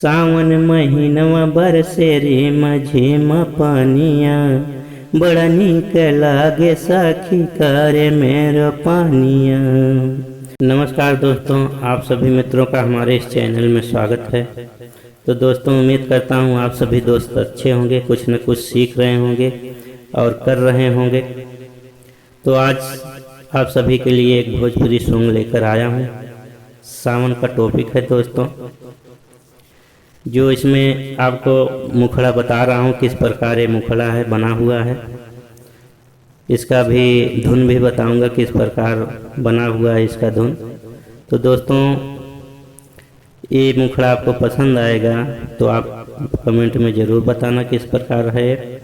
सावन महीनवा बरसे रे माझेम पानिया, बड़ा नीक लागे साखी करे मेरो पानिया। नमस्कार दोस्तों, आप सभी मित्रों का हमारे इस चैनल में स्वागत है। तो दोस्तों, उम्मीद करता हूँ आप सभी दोस्त अच्छे होंगे, कुछ न कुछ सीख रहे होंगे और कर रहे होंगे। तो आज आप सभी के लिए एक भोजपुरी सॉन्ग लेकर आया हूँ। सावन का टॉपिक है दोस्तों, जो इसमें आपको मुखड़ा बता रहा हूँ किस प्रकार ये मुखड़ा है बना हुआ है। इसका भी धुन भी बताऊंगा किस प्रकार बना हुआ है इसका धुन। तो दोस्तों, ये मुखड़ा आपको पसंद आएगा तो आप कमेंट में ज़रूर बताना किस प्रकार है।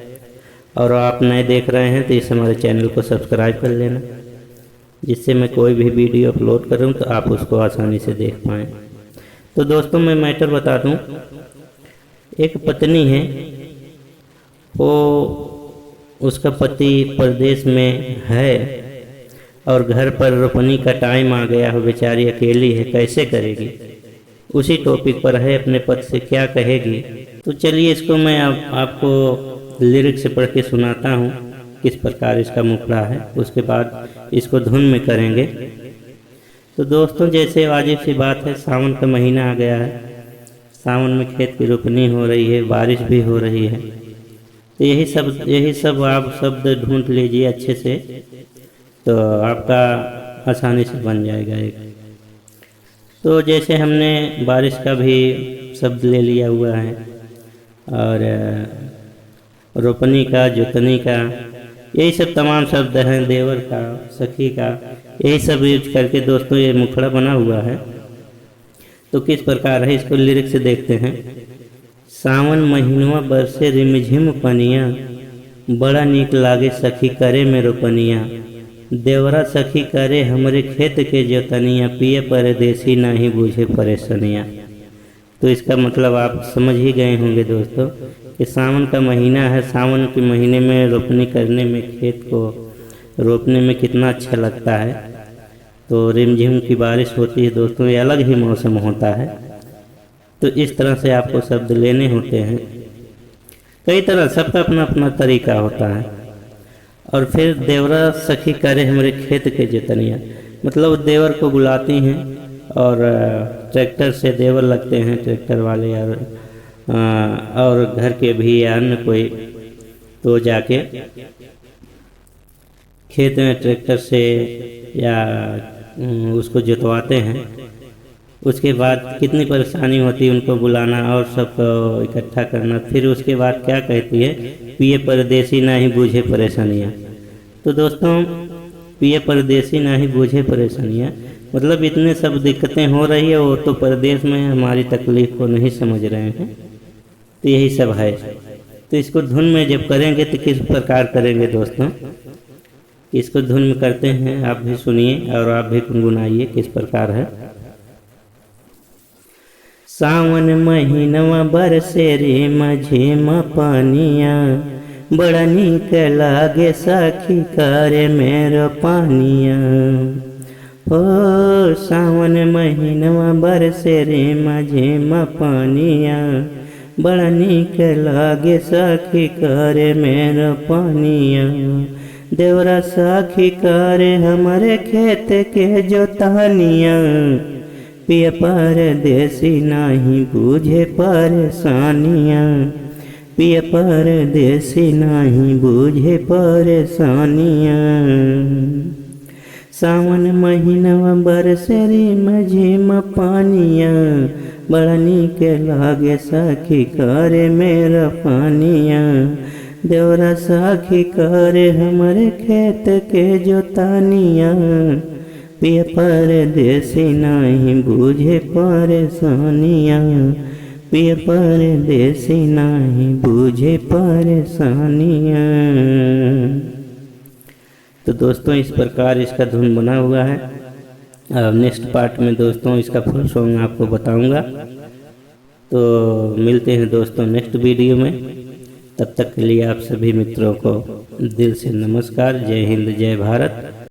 और आप नए देख रहे हैं तो इस हमारे चैनल को सब्सक्राइब कर लेना, जिससे मैं कोई भी वीडियो अपलोड करूं तो आप उसको आसानी से देख पाएँ। तो दोस्तों, मैं मैटर बता दूं। एक पत्नी है, वो उसका पति परदेश में है और घर पर रोपनी का टाइम आ गया हो, बेचारी अकेली है, कैसे करेगी। उसी टॉपिक पर है, अपने पति से क्या कहेगी। तो चलिए इसको मैं आपको लिरिक्स से पढ़ के सुनाता हूँ किस प्रकार इसका मुखड़ा है, उसके बाद इसको धुन में करेंगे। तो दोस्तों, जैसे वाजिब सी बात है, सावन का महीना आ गया है। सावन में खेत की रोपनी हो रही है, बारिश भी हो रही है। तो यही सब आप शब्द ढूंढ लीजिए अच्छे से, तो आपका आसानी से बन जाएगा एक। तो जैसे हमने बारिश का भी शब्द ले लिया हुआ है और रोपनी का, जोतनी का, यही सब तमाम शब्द हैं, देवर का, सखी का, यही सब यूज करके दोस्तों ये मुखड़ा बना हुआ है। तो किस प्रकार है, इसको लिरिक्स से देखते हैं। सावन महीनवा बरसे रिमझिम पनिया, बड़ा नीक लागे सखी करे मेरो पनिया। देवरा सखी करे हमरे खेत के जोतनिया, पिए परदेसी नहीं बूझे परेशानिया। तो इसका मतलब आप समझ ही गए होंगे दोस्तों कि सावन का महीना है। सावन के महीने में रोपनी करने में, खेत को रोपने में कितना अच्छा लगता है। तो रिमझिम की बारिश होती है दोस्तों, ये अलग ही मौसम होता है। तो इस तरह से आपको शब्द लेने होते हैं। कई तरह, सबका अपना अपना तरीका होता है। और फिर देवरा सखी करे हमारे खेत के जोतनिया, मतलब देवर को बुलाती हैं और ट्रैक्टर से देवर लगते हैं, ट्रैक्टर वाले और घर के भी या अन्य कोई, तो जाके खेत में ट्रैक्टर से या उसको जोतवाते हैं। उसके बाद कितनी परेशानी होती है उनको बुलाना और सबको इकट्ठा करना। फिर उसके बाद क्या कहती है, पिए परदेसी नहीं बूझे परेशानियाँ। तो दोस्तों, पिए परदेसी नहीं बूझे परेशानियाँ मतलब इतने सब दिक्कतें हो रही है, वो तो परदेश में हमारी तकलीफ़ को नहीं समझ रहे हैं। तो यही सब है। तो इसको धुन में जब करेंगे तो किस प्रकार करेंगे दोस्तों, इसको धुन में करते हैं, आप भी सुनिए और आप भी गुनगुनाइए किस प्रकार है। सावन महीनवा बरसे रे माझेम पानिया, बड़ा नीक लागे साखी करे मेरो पानिया। ओ सावन महीनवा बरसे रे माझेम पानिया, बड़ा नीक लागे साखी करे मेरो पानिया। देवरा साखी करे हमारे खेत के जोतनिया, पिया परदेसी नहीं बूझे परेशानिया, पिया परदेसी नहीं बूझे परेशानिया। सावन महीनवा बरसे रे माझेम पानिया, बड़ा नीक लागे सखी करे मेरा पानिया। देवरा सखी करे हमारे खेत के जोतनिया, पिया परदेसी नहीं बूझे परेशानिया, पिया परदेसी नहीं बूझे परेशानिया। तो दोस्तों, इस प्रकार इसका धुन बना हुआ है। अब नेक्स्ट पार्ट में दोस्तों इसका फुल सॉन्ग आपको बताऊंगा। तो मिलते हैं दोस्तों नेक्स्ट वीडियो में। तब तक के लिए आप सभी मित्रों को दिल से नमस्कार। जय हिंद, जय भारत।